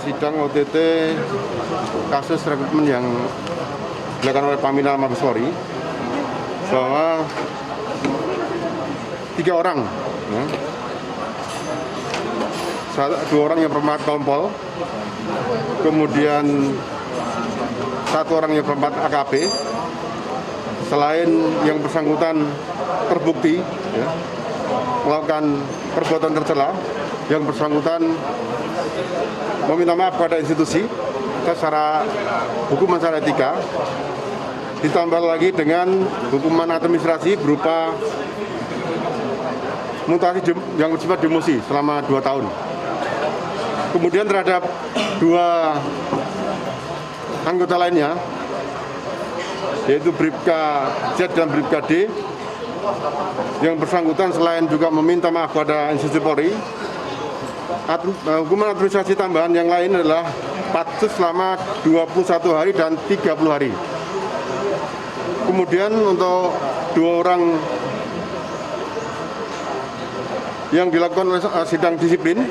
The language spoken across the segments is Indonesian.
sidang OTT kasus rekrutmen yang dilakukan oleh Paminal Mabes Polri bahwa 3 orang, ya, 2 orang yang perempat kompol, kemudian 1 orang yang perempat AKP. Selain yang bersangkutan terbukti, ya, melakukan perbuatan tercela, yang bersangkutan meminta maaf pada institusi secara hukuman secara etika, ditambah lagi dengan hukuman administrasi berupa mutasi yang bersifat demosi selama 2 tahun. Kemudian terhadap 2 anggota lainnya, yaitu Bribka Z dan Bribka D, yang bersangkutan selain juga meminta maaf pada institusi Polri, hukuman administrasi tambahan yang lain adalah patsus selama 21 hari dan 30 hari. Kemudian untuk 2 orang yang dilakukan oleh sidang disiplin,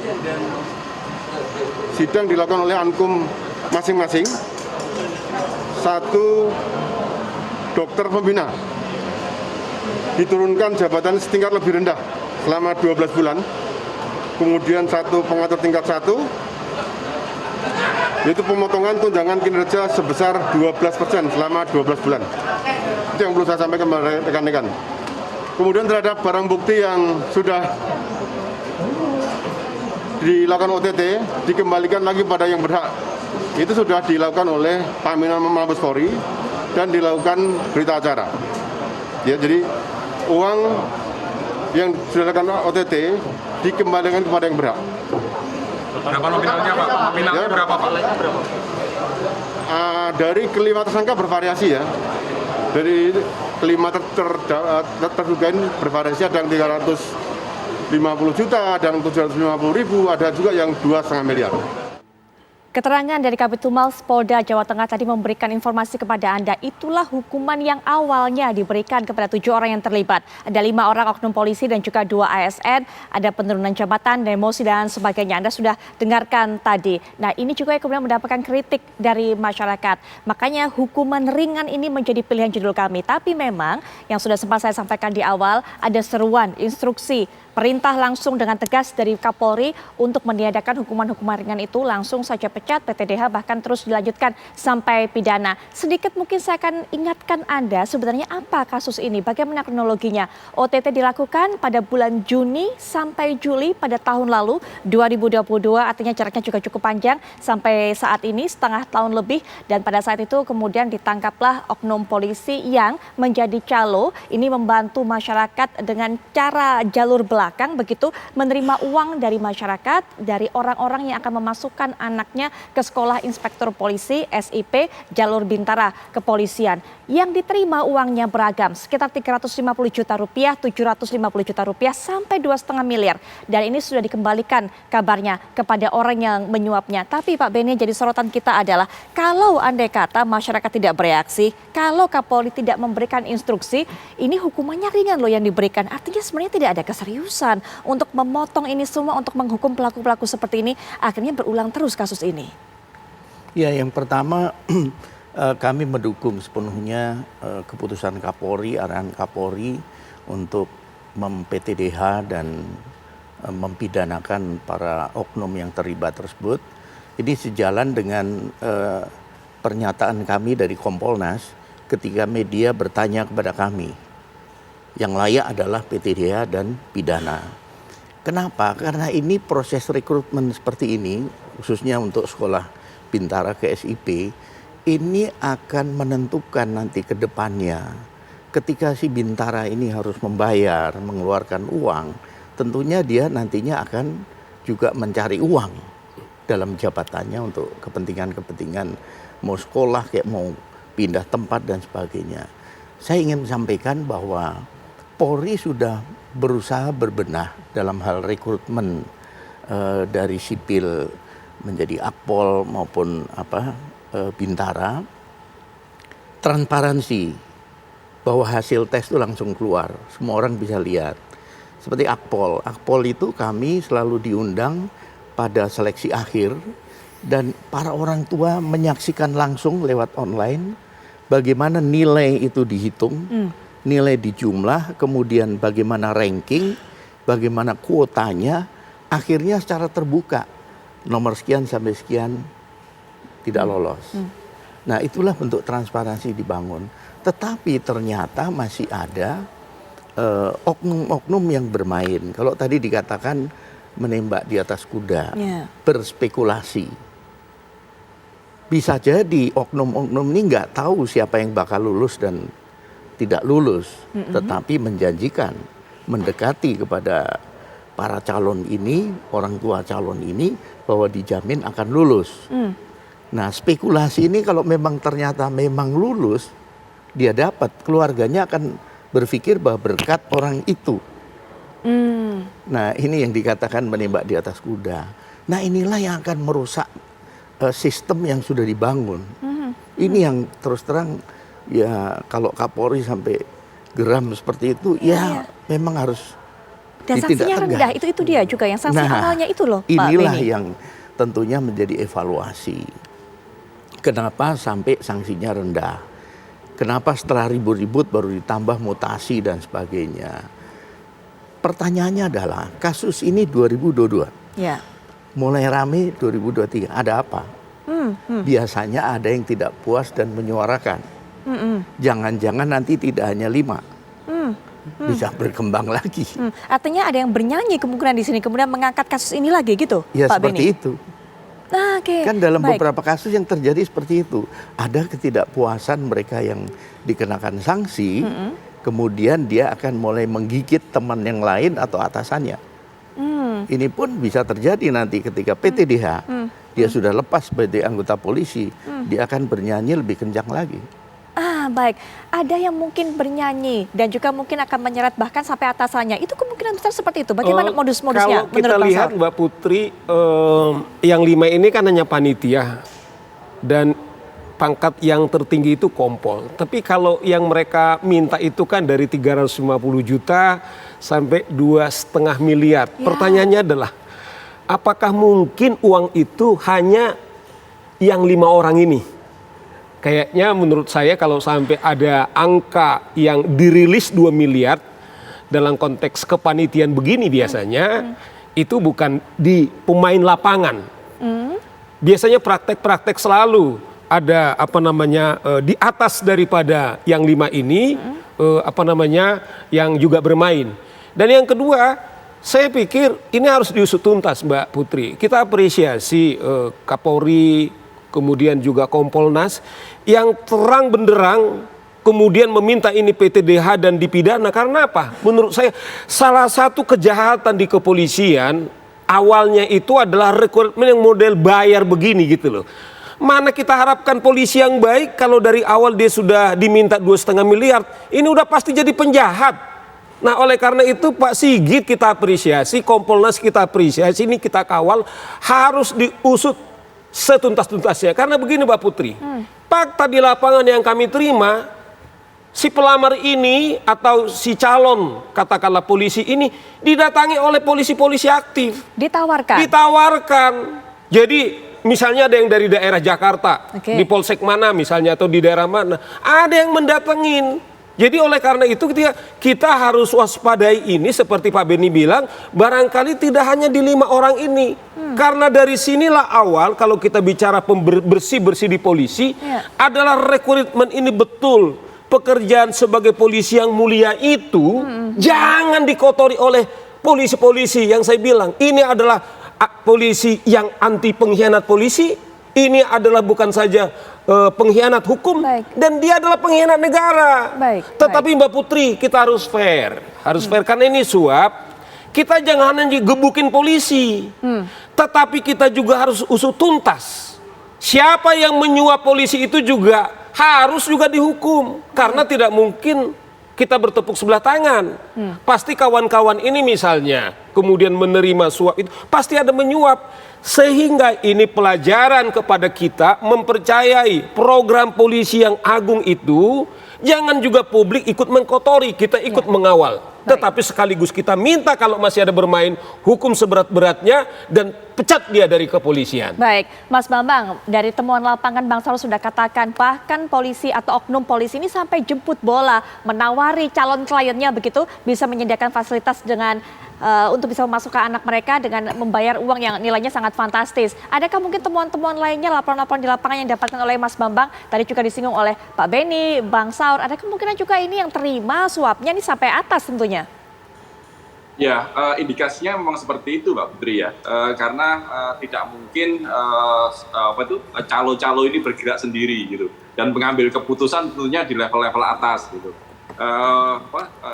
sidang dilakukan oleh Ankum masing-masing. 1 dokter pembina diturunkan jabatan setingkat lebih rendah selama 12 bulan. Kemudian 1 pengatur tingkat 1, yaitu pemotongan tunjangan kinerja sebesar 12% selama 12 bulan. Itu yang perlu saya sampaikan kepada rekan-rekan. Kemudian terhadap barang bukti yang sudah dilakukan OTT, dikembalikan lagi pada yang berhak. Itu sudah dilakukan oleh Paminal Mabes Polri dan dilakukan berita acara. Ya, jadi uang yang sudah dilakukan OTT dikembalikan kepada yang berhak. Berapa nominalnya Pak? Nominalnya berapa Pak? Dari kelima tersangka bervariasi, ya. Dari kelima terduga ini bervariasi, ada yang 350 juta, ada yang 750 ribu, ada juga yang 2,5 miliar. Keterangan dari Kabid Humas Polda Jawa Tengah tadi memberikan informasi kepada Anda. Itulah hukuman yang awalnya diberikan kepada 7 orang yang terlibat. Ada 5 orang oknum polisi dan juga 2 ASN. Ada penurunan jabatan, demosi dan sebagainya. Anda sudah dengarkan tadi. Nah, ini juga yang kemudian mendapatkan kritik dari masyarakat. Makanya hukuman ringan ini menjadi pilihan judul kami. Tapi memang yang sudah sempat saya sampaikan di awal, ada seruan, instruksi, perintah langsung dengan tegas dari Kapolri untuk meniadakan hukuman-hukuman ringan itu, langsung saja pecat, PTDH, bahkan terus dilanjutkan sampai pidana. Sedikit mungkin saya akan ingatkan Anda sebenarnya apa kasus ini, bagaimana kronologinya. OTT dilakukan pada bulan Juni sampai Juli pada tahun lalu 2022, artinya jaraknya juga cukup panjang sampai saat ini setengah tahun lebih, dan pada saat itu kemudian ditangkaplah oknum polisi yang menjadi calo, ini membantu masyarakat dengan cara jalur belakang begitu, menerima uang dari masyarakat, dari orang-orang yang akan memasukkan anaknya ke sekolah inspektur polisi SIP jalur Bintara kepolisian. Yang diterima uangnya beragam, sekitar 350 juta rupiah, 750 juta rupiah, sampai 2,5 miliar. Dan ini sudah dikembalikan kabarnya kepada orang yang menyuapnya. Tapi Pak Beni, jadi sorotan kita adalah kalau andai kata masyarakat tidak bereaksi, kalau Kapolri tidak memberikan instruksi, ini hukumannya ringan loh yang diberikan. Artinya sebenarnya tidak ada keseriusan untuk memotong ini semua, untuk menghukum pelaku-pelaku seperti ini. Akhirnya berulang terus kasus ini. Ya, yang pertama kami mendukung sepenuhnya keputusan Kapolri, arahan Kapolri untuk mem-PTDH dan mempidanakan para oknum yang terlibat tersebut. Ini sejalan dengan pernyataan kami dari Kompolnas ketika media bertanya kepada kami. Yang layak adalah PTDH dan pidana. Kenapa? Karena ini proses rekrutmen seperti ini, khususnya untuk sekolah Bintara ke SIP, ini akan menentukan nanti ke depannya. Ketika si Bintara ini harus membayar, mengeluarkan uang, tentunya dia nantinya akan juga mencari uang dalam jabatannya untuk kepentingan-kepentingan mau sekolah, kayak mau pindah tempat dan sebagainya. Saya ingin sampaikan bahwa Polri sudah berusaha berbenah dalam hal rekrutmen dari sipil menjadi Akpol maupun Bintara. Transparansi bahwa hasil tes itu langsung keluar, semua orang bisa lihat. Seperti Akpol itu kami selalu diundang pada seleksi akhir dan para orang tua menyaksikan langsung lewat online bagaimana nilai itu dihitung, nilai dijumlah, kemudian bagaimana ranking, bagaimana kuotanya, akhirnya secara terbuka nomor sekian sampai sekian tidak lolos. Nah, itulah bentuk transparansi dibangun. Tetapi ternyata masih ada oknum-oknum yang bermain. Kalau tadi dikatakan menembak di atas kuda, berspekulasi. Bisa jadi oknum-oknum ini nggak tahu siapa yang bakal lulus dan tidak lulus, tetapi menjanjikan, mendekati kepada para calon ini, orang tua calon ini, bahwa dijamin akan lulus. Nah, spekulasi ini kalau memang ternyata memang lulus, dia dapat, keluarganya akan berpikir bahwa berkat orang itu. Nah, ini yang dikatakan menembak di atas kuda. Nah, inilah yang akan merusak sistem yang sudah dibangun. Ini yang terus terang, ya kalau Kapolri sampai geram seperti itu, ya memang harus dan sanksinya rendah, itu dia juga yang sanksi awalnya itu loh Pak Beni. Inilah yang tentunya menjadi evaluasi. Kenapa sampai sanksinya rendah? Kenapa setelah ribut-ribut baru ditambah mutasi dan sebagainya? Pertanyaannya adalah kasus ini 2022. Ya. Mulai rame 2023, ada apa? Biasanya ada yang tidak puas dan menyuarakan. Jangan-jangan nanti tidak hanya 5, bisa berkembang lagi. Artinya ada yang bernyanyi kemungkinan di sini, kemudian mengangkat kasus ini lagi gitu, ya, Pak seperti Beni? itu. Kan dalam beberapa kasus yang terjadi seperti itu. Ada ketidakpuasan mereka yang dikenakan sanksi, kemudian dia akan mulai menggigit teman yang lain atau atasannya. Ini pun bisa terjadi nanti ketika PTDH, dia sudah lepas sebagai anggota polisi, dia akan bernyanyi lebih kencang lagi. Baik. Ada yang mungkin bernyanyi dan juga mungkin akan menyeret bahkan sampai atasannya. Itu kemungkinan besar seperti itu. Bagaimana modus-modusnya? Kalau kita lihat Mbak Putri, yang 5 ini kan hanya panitia dan pangkat yang tertinggi itu kompol. Tapi kalau yang mereka minta itu kan dari 350 juta sampai 2,5 miliar. Pertanyaannya adalah, apakah mungkin uang itu hanya yang 5 orang ini? Kayaknya menurut saya kalau sampai ada angka yang dirilis 2 miliar dalam konteks kepanitiaan begini biasanya itu bukan di pemain lapangan. Biasanya praktek-praktek selalu ada di atas daripada yang 5 ini yang juga bermain. Dan yang kedua, saya pikir ini harus diusut tuntas Mbak Putri. Kita apresiasi Kapolri, kemudian juga Kompolnas yang terang benderang kemudian meminta ini PTDH dan dipidana. Karena apa? Menurut saya salah satu kejahatan di kepolisian awalnya itu adalah rekrutmen yang model bayar begini gitu loh. Mana kita harapkan polisi yang baik kalau dari awal dia sudah diminta 2,5 miliar, ini udah pasti jadi penjahat. Nah, oleh karena itu Pak Sigit kita apresiasi, Kompolnas kita apresiasi, ini kita kawal, harus diusut setuntas-tuntasnya. Karena begini Mbak Putri, fakta di lapangan yang kami terima, si pelamar ini atau si calon katakanlah polisi ini didatangi oleh polisi-polisi aktif. Ditawarkan. Jadi misalnya ada yang dari daerah Jakarta, di Polsek mana misalnya atau di daerah mana, ada yang mendatengin. Jadi oleh karena itu kita harus waspadai ini seperti Pak Beni bilang, barangkali tidak hanya di 5 orang ini. Karena dari sinilah awal kalau kita bicara bersih-bersih di polisi adalah rekrutmen ini betul. Pekerjaan sebagai polisi yang mulia itu jangan dikotori oleh polisi-polisi yang saya bilang. Ini adalah polisi yang anti pengkhianat polisi. Ini adalah bukan saja pengkhianat hukum dan dia adalah pengkhianat negara. Tetapi Mbak Putri kita harus fair. Harus fair karena ini suap. Kita jangan hanya gebukin polisi. Tetapi kita juga harus usut tuntas. Siapa yang menyuap polisi itu juga harus juga dihukum. Karena tidak mungkin kita bertepuk sebelah tangan. Pasti kawan-kawan ini misalnya kemudian menerima suap itu pasti ada menyuap. Sehingga ini pelajaran kepada kita mempercayai program polisi yang agung itu. Jangan juga publik ikut mengkotori, kita ikut mengawal. Tetapi sekaligus kita minta kalau masih ada bermain hukum seberat-beratnya dan pecat dia dari kepolisian. Baik, Mas Bambang, dari temuan lapangan Bang Saur sudah katakan bahkan polisi atau oknum polisi ini sampai jemput bola, menawari calon kliennya begitu bisa menyediakan fasilitas dengan untuk bisa memasukkan anak mereka dengan membayar uang yang nilainya sangat fantastis. Adakah mungkin temuan-temuan lainnya, laporan-laporan di lapangan yang didapatkan oleh Mas Bambang, tadi juga disinggung oleh Pak Beni, Bang Saur, ada kemungkinan juga ini yang terima suapnya ini sampai atas tentunya? Ya, indikasinya memang seperti itu, Mbak Putri ya. Karena tidak mungkin calo-calo ini bergerak sendiri gitu dan mengambil keputusan tentunya di level-level atas gitu.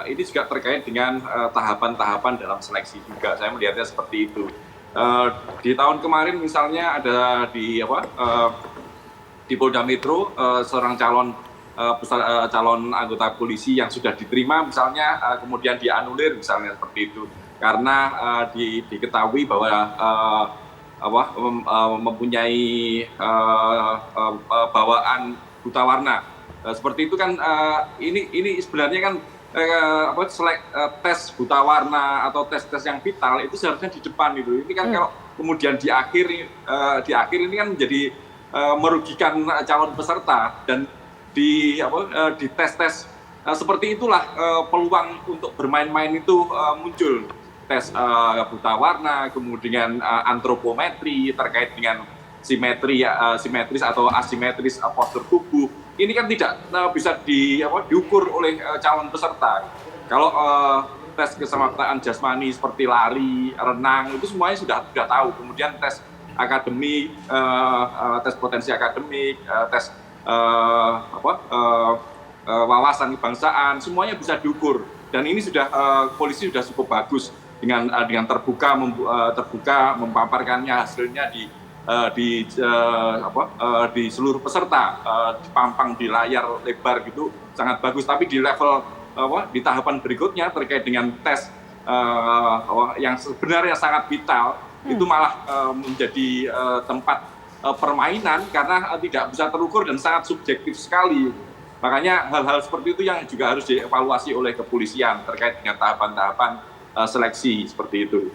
Ini juga terkait dengan tahapan-tahapan dalam seleksi juga. Saya melihatnya seperti itu. Di tahun kemarin misalnya ada di Polda Metro seorang calon anggota polisi yang sudah diterima misalnya kemudian dianulir misalnya seperti itu karena diketahui bahwa mempunyai bawaan buta warna. Seperti itu kan ini sebenarnya kan tes buta warna atau tes-tes yang vital itu seharusnya di depan itu. Ini kan kalau kemudian di akhir ini kan menjadi merugikan calon peserta dan di tes-tes seperti itulah peluang untuk bermain-main itu muncul. Tes buta warna, kemudian antropometri terkait dengan simetris atau asimetris postur tubuh. Ini kan tidak bisa diukur oleh calon peserta. Kalau tes keselamatan jasmani seperti lari, renang itu semuanya sudah tahu. Kemudian tes akademik, tes potensi akademik, tes wawasan kebangsaan, semuanya bisa diukur. Dan ini sudah polisi sudah cukup bagus dengan terbuka memaparkannya hasilnya di seluruh peserta, dipampang di layar lebar gitu sangat bagus. Tapi di level di tahapan berikutnya terkait dengan tes yang sebenarnya sangat vital itu malah menjadi tempat permainan karena tidak bisa terukur dan sangat subjektif sekali. Makanya hal-hal seperti itu yang juga harus dievaluasi oleh kepolisian terkait dengan tahapan-tahapan seleksi seperti itu.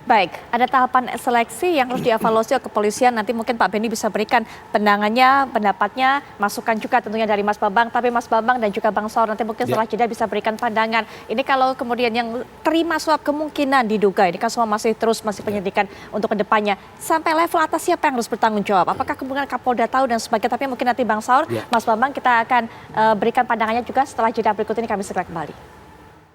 Baik, ada tahapan seleksi yang harus dievaluasi oleh kepolisian. Nanti mungkin Pak Beni bisa berikan pandangannya, pendapatnya, masukan juga tentunya dari Mas Bambang. Tapi Mas Bambang dan juga Bang Saur nanti mungkin setelah jeda bisa berikan pandangan. Ini kalau kemudian yang terima suap kemungkinan diduga, ini kan semua masih penyidikan untuk kedepannya. Sampai level atas siapa yang harus bertanggung jawab? Apakah kemungkinan Kapolda tahu dan sebagainya? Tapi mungkin nanti Bang Saur, Mas Bambang kita akan berikan pandangannya juga setelah jeda berikut ini kami segera kembali.